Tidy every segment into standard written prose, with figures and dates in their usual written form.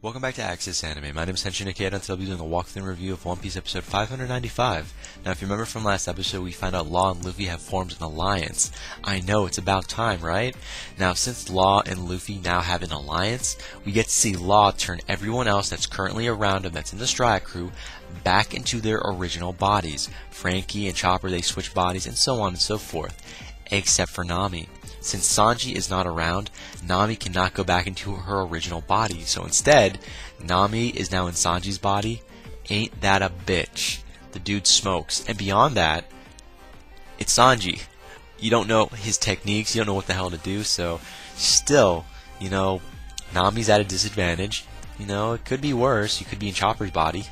Welcome back to Access Anime. My name is Henshin Ikeda, and today I'll be doing a walkthrough and review of One Piece episode 595. Now, if you remember from last episode, we found out Law and Luffy have formed an alliance. I know, it's about time, right? Now, since Law and Luffy now have an alliance, we get to see Law turn everyone else that's currently around him that's in the Straw Crew back into their original bodies. Frankie and Chopper, they switch bodies, and so on and so forth. Except for Nami. Since Sanji is not around, Nami cannot go back into her original body. So instead, Nami is now in Sanji's body. Ain't that a bitch? The dude smokes. And beyond that, it's Sanji. You don't know his techniques, you don't know what the hell to do, so still, Nami's at a disadvantage. It could be worse. You could be in Chopper's body.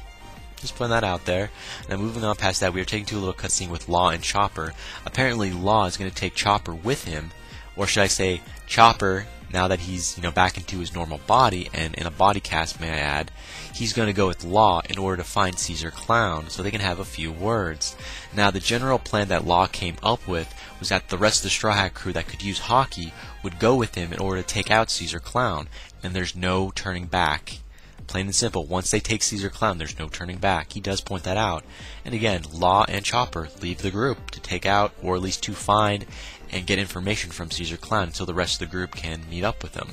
Just putting that out there. Now moving on past that, we are taking to a little cutscene with Law and Chopper. Apparently Law is going to take Chopper with him. Or should I say, Chopper, now that he's back into his normal body, and in a body cast, may I add, he's going to go with Law in order to find Caesar Clown, so they can have a few words. Now, the general plan that Law came up with was that the rest of the Straw Hat crew that could use Haki would go with him in order to take out Caesar Clown, and there's no turning back. Plain and simple, once they take Caesar Clown, there's no turning back. He does point that out. And again, Law and Chopper leave the group to take out, or at least to find and get information from Caesar Clown until the rest of the group can meet up with him.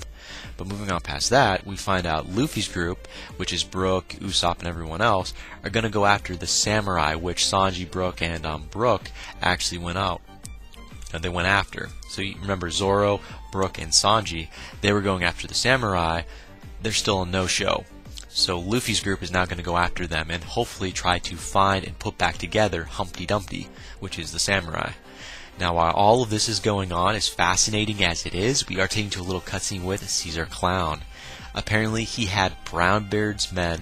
But moving on past that, we find out Luffy's group, which is Brook, Usopp, and everyone else, are going to go after the samurai, which Sanji, Brook, and Brook actually went out. They went after. So you remember Zoro, Brook, and Sanji, they were going after the samurai. They're still a no-show. So Luffy's group is now going to go after them and hopefully try to find and put back together Humpty Dumpty, which is the samurai. Now, while all of this is going on, as fascinating as it is, we are taking to a little cutscene with Caesar Clown. Apparently, he had Brownbeard's men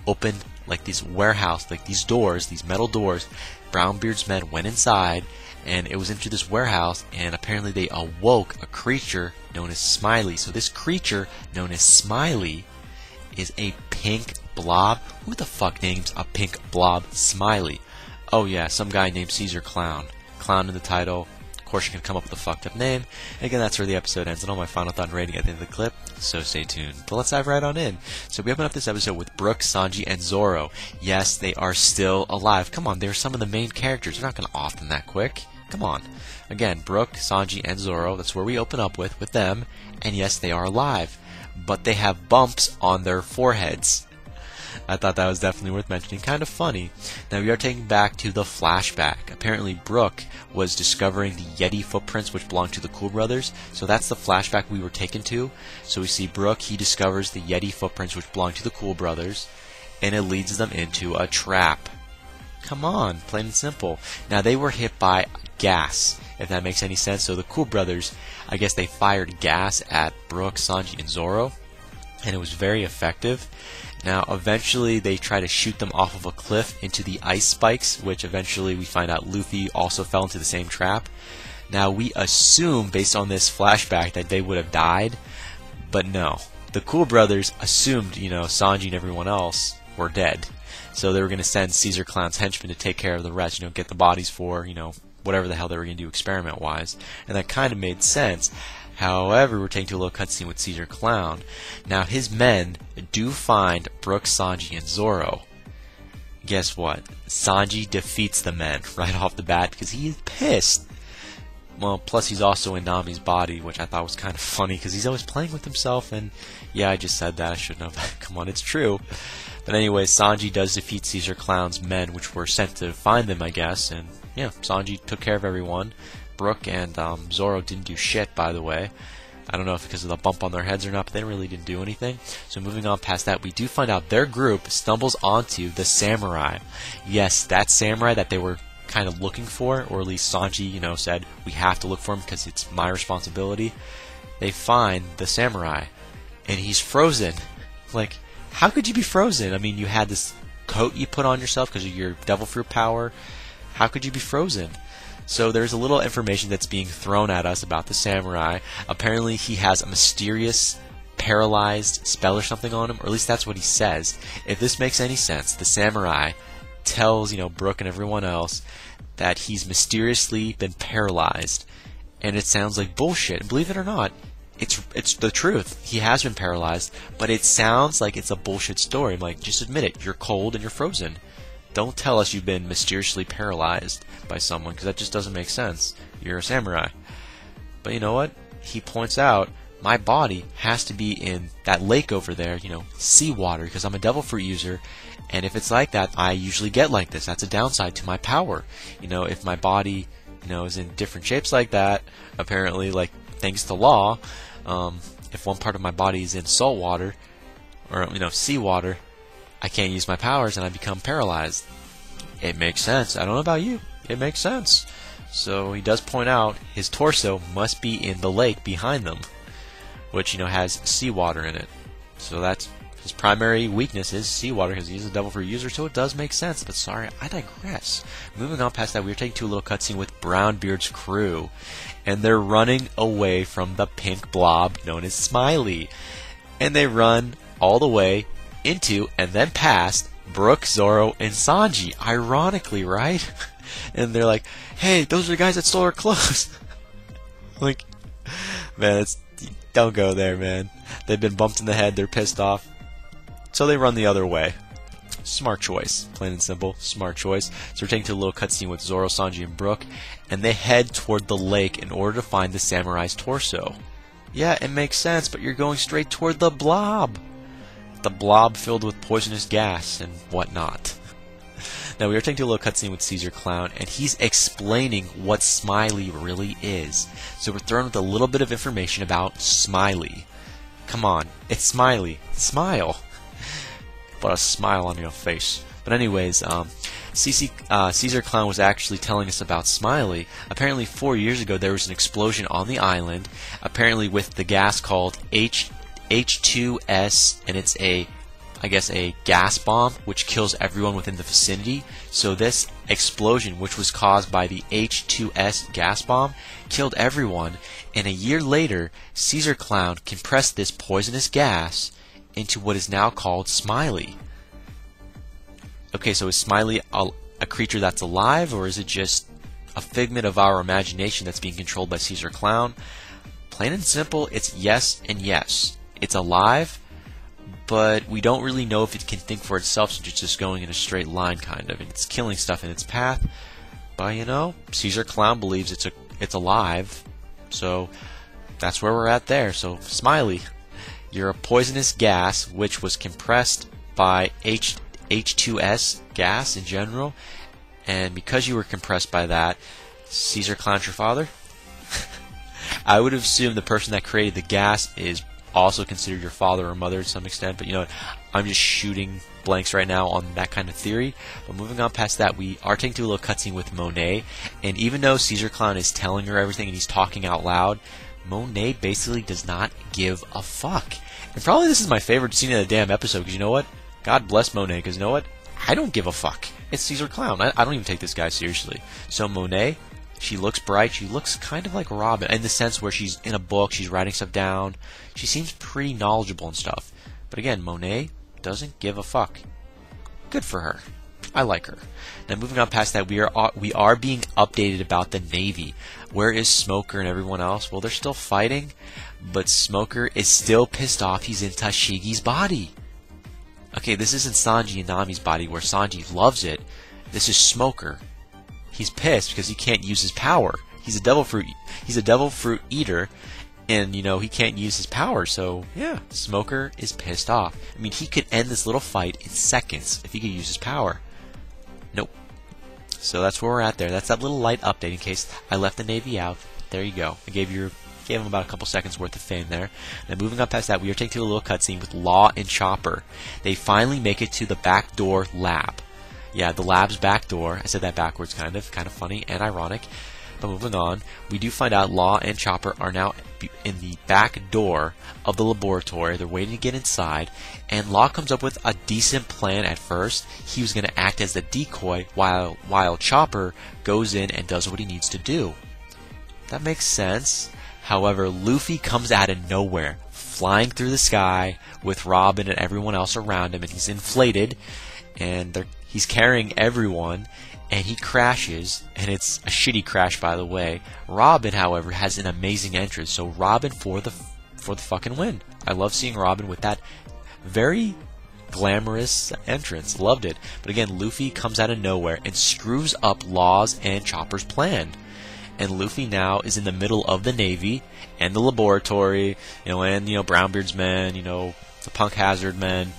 open like this warehouse, like these doors, these metal doors. Brownbeard's men went inside, and it was into this warehouse, and apparently they awoke a creature known as Smiley. So this creature, known as Smiley, is a pink blob. Who the fuck names a pink blob Smiley? Oh yeah, some guy named Caesar Clown. Clown in the title. Of course, you can come up with a fucked up name. And again, that's where the episode ends. And all my final thought and rating at the end of the clip. So stay tuned. But let's dive right on in. So we open up this episode with Brook, Sanji, and Zoro. Yes, they are still alive. Come on, they're some of the main characters. They're not going to off them that quick. Come on. Again, Brook, Sanji, and Zoro. That's where we open up with them. And yes, they are alive. But they have bumps on their foreheads. I thought that was definitely worth mentioning. Kind of funny. Now we are taken back to the flashback. Apparently Brook was discovering the Yeti footprints which belonged to the Cool Brothers. So that's the flashback we were taken to. So we see Brook, he discovers the Yeti footprints which belong to the Cool Brothers. And it leads them into a trap. Come on, plain and simple. Now they were hit by gas, if that makes any sense. So the Cool Brothers, I guess they fired gas at Brook, Sanji, and Zoro. And it was very effective. Now, eventually, they try to shoot them off of a cliff into the ice spikes, which eventually we find out Luffy also fell into the same trap. Now, we assume, based on this flashback, that they would have died, but no. The Cool Brothers assumed, Sanji and everyone else were dead. So they were going to send Caesar Clown's henchmen to take care of the rest, get the bodies for, whatever the hell they were going to do experiment-wise. And that kind of made sense. However, we're taking to a little cutscene with Caesar Clown. Now, his men do find Brook, Sanji, and Zoro. Guess what? Sanji defeats the men right off the bat because he is pissed. Well, plus he's also in Nami's body, which I thought was kind of funny because he's always playing with himself. And yeah, I just said that. I shouldn't have. Come on, it's true. But anyway, Sanji does defeat Caesar Clown's men, which were sent to find them, I guess. And yeah, Sanji took care of everyone. Brook and Zoro didn't do shit, by the way. I don't know if because of the bump on their heads or not, but they really didn't do anything. So moving on past that, we do find out their group stumbles onto the samurai. Yes, that samurai that they were kind of looking for, or at least Sanji, said, we have to look for him because it's my responsibility. They find the samurai, and he's frozen. Like, how could you be frozen? I mean, you had this coat you put on yourself because of your devil fruit power. How could you be frozen? So there's a little information that's being thrown at us about the samurai. Apparently he has a mysterious paralyzed spell or something on him, or at least that's what he says. If this makes any sense, the samurai tells, Brook and everyone else that he's mysteriously been paralyzed. And it sounds like bullshit. And believe it or not, it's the truth. He has been paralyzed, but it sounds like it's a bullshit story. I'm like, just admit it. You're cold and you're frozen. Don't tell us you've been mysteriously paralyzed by someone, because that just doesn't make sense. You're a samurai. But you know what? He points out, my body has to be in that lake over there, seawater, because I'm a devil fruit user, and if it's like that, I usually get like this. That's a downside to my power. If my body, is in different shapes like that, apparently, like, thanks to law, if one part of my body is in salt water, or, seawater, I can't use my powers and I become paralyzed. It makes sense. I don't know about you. It makes sense. So he does point out his torso must be in the lake behind them, which, has seawater in it. So that's his primary weakness is seawater, because he's a devil fruit user, so it does make sense. But sorry, I digress. Moving on past that, we are taking to a little cutscene with Brownbeard's crew, and they're running away from the pink blob known as Smiley. And they run all the way into and then past Brook, Zoro, and Sanji. Ironically, right? And they're like, hey, those are the guys that stole our clothes. Like, man, don't go there, man. They've been bumped in the head, they're pissed off. So they run the other way. Smart choice. Plain and simple, smart choice. So we're taking to a little cutscene with Zoro, Sanji, and Brook, and they head toward the lake in order to find the samurai's torso. Yeah, it makes sense, but you're going straight toward the blob. The blob filled with poisonous gas and whatnot. Now we are taking to a little cutscene with Caesar Clown, and he's explaining what Smiley really is. So we're thrown with a little bit of information about Smiley. Come on, it's Smiley. Smile. Put a smile on your face. But anyways, Caesar Clown was actually telling us about Smiley. Apparently 4 years ago there was an explosion on the island, apparently with the gas called H2S, and it's a gas bomb which kills everyone within the vicinity. So this explosion, which was caused by the H2S gas bomb, killed everyone, and a year later Caesar Clown compressed this poisonous gas into what is now called Smiley. Okay, so is Smiley a creature that's alive, or is it just a figment of our imagination that's being controlled by Caesar Clown? Plain and simple, it's yes and yes. It's alive, but we don't really know if it can think for itself, since it's just going in a straight line, kind of, and it's killing stuff in its path. But Caesar Clown believes it's alive, so that's where we're at there. So Smiley, you're a poisonous gas which was compressed by H2S gas in general, and because you were compressed by that, Caesar Clown's your father? I would assume the person that created the gas is also considered your father or mother to some extent, but I'm just shooting blanks right now on that kind of theory. But moving on past that, we are taking to a little cutscene with Monae, and even though Caesar Clown is telling her everything and he's talking out loud, Monae basically does not give a fuck. And probably this is my favorite scene of the damn episode, because you know what? God bless Monae, because you know what? I don't give a fuck. It's Caesar Clown. I don't even take this guy seriously. So Monae, she looks bright. She looks kind of like Robin in the sense where she's in a book, she's writing stuff down. She seems pretty knowledgeable and stuff. But again, Monae doesn't give a fuck. Good for her. I like her. Now moving on past that, we are being updated about the Navy. Where is Smoker and everyone else? Well, they're still fighting, but Smoker is still pissed off he's in Tashigi's body. Okay, this isn't Sanji and Nami's body where Sanji loves it. This is Smoker. He's pissed because he can't use his power. He's a devil fruit eater, and he can't use his power. So yeah, Smoker is pissed off. I mean, he could end this little fight in seconds if he could use his power. Nope. So that's where we're at there. That's that little light update in case I left the Navy out. There you go. I gave him about a couple seconds worth of fame there. Now moving on past that, we are taking to a little cutscene with Law and Chopper. They finally make it to the backdoor lab. Yeah, the lab's back door. I said that backwards, kind of funny and ironic. But moving on, we do find out Law and Chopper are now in the back door of the laboratory. They're waiting to get inside, and Law comes up with a decent plan at first. He was going to act as the decoy while Chopper goes in and does what he needs to do. That makes sense. However, Luffy comes out of nowhere, flying through the sky with Robin and everyone else around him, and he's inflated, and he's carrying everyone, and he crashes, and it's a shitty crash, by the way. Robin, however, has an amazing entrance. So Robin, for for the fucking win. I love seeing Robin with that very glamorous entrance. Loved it. But again, Luffy comes out of nowhere and screws up Law's and Chopper's plan. And Luffy now is in the middle of the Navy and the laboratory, and Brownbeard's men, the Punk Hazard men,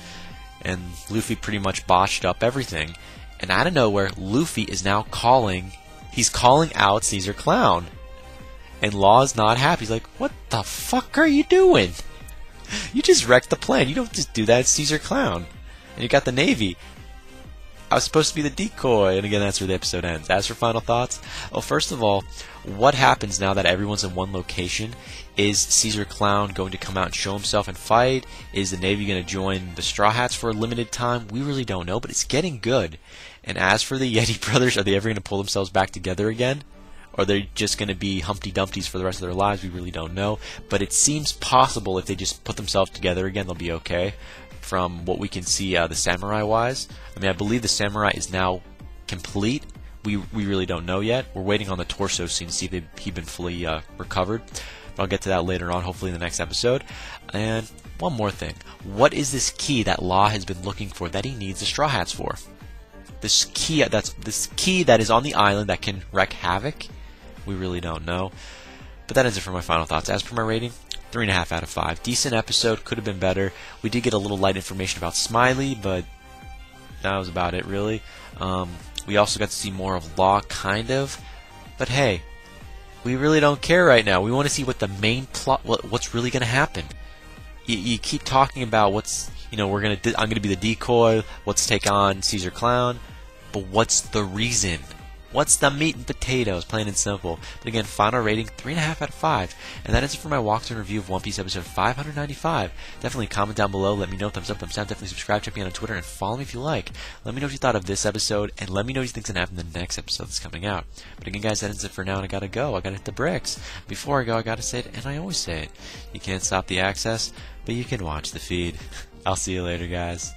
and Luffy pretty much botched up everything. And out of nowhere, Luffy is now calling out Caesar Clown. And Law's not happy. He's like, what the fuck are you doing? You just wrecked the plan. You don't just do that. It's Caesar Clown. And you got the Navy. I was supposed to be the decoy. And again, that's where the episode ends. As for final thoughts, well, first of all, what happens now that everyone's in one location? Is Caesar Clown going to come out and show himself and fight? Is the Navy going to join the Straw Hats for a limited time? We really don't know, but it's getting good. And as for the Yeti brothers, are they ever going to pull themselves back together again? Or are they just going to be Humpty Dumptys for the rest of their lives? We really don't know. But it seems possible if they just put themselves together again, they'll be okay. From what we can see, the samurai-wise. I believe the samurai is now complete. We really don't know yet. We're waiting on the torso scene to see if he's been fully recovered. But I'll get to that later on, hopefully in the next episode. And one more thing. What is this key that Law has been looking for that he needs the Straw Hats for? This key that is on the island that can wreak havoc? We really don't know. But that ends it for my final thoughts. As per my rating, 3.5 out of 5. Decent episode, could have been better. We did get a little light information about Smiley, but that was about it, really. We also got to see more of Law, kind of. But hey, we really don't care right now. We want to see what the main plot, what's really going to happen. You keep talking about what's, I'm going to be the decoy. Let's take on Caesar Clown. But what's the reason? What's the meat and potatoes? Plain and simple. But again, final rating, 3.5 out of 5. And that is it for my walkthrough review of One Piece episode 595. Definitely comment down below. Let me know, thumbs up, thumbs down. Definitely subscribe, check me out on Twitter, and follow me if you like. Let me know what you thought of this episode, and let me know what you think's going to happen in the next episode that's coming out. But again, guys, that ends it for now, and I gotta go. I gotta hit the bricks. Before I go, I gotta say it, and I always say it. You can't stop the access, but you can watch the feed. I'll see you later, guys.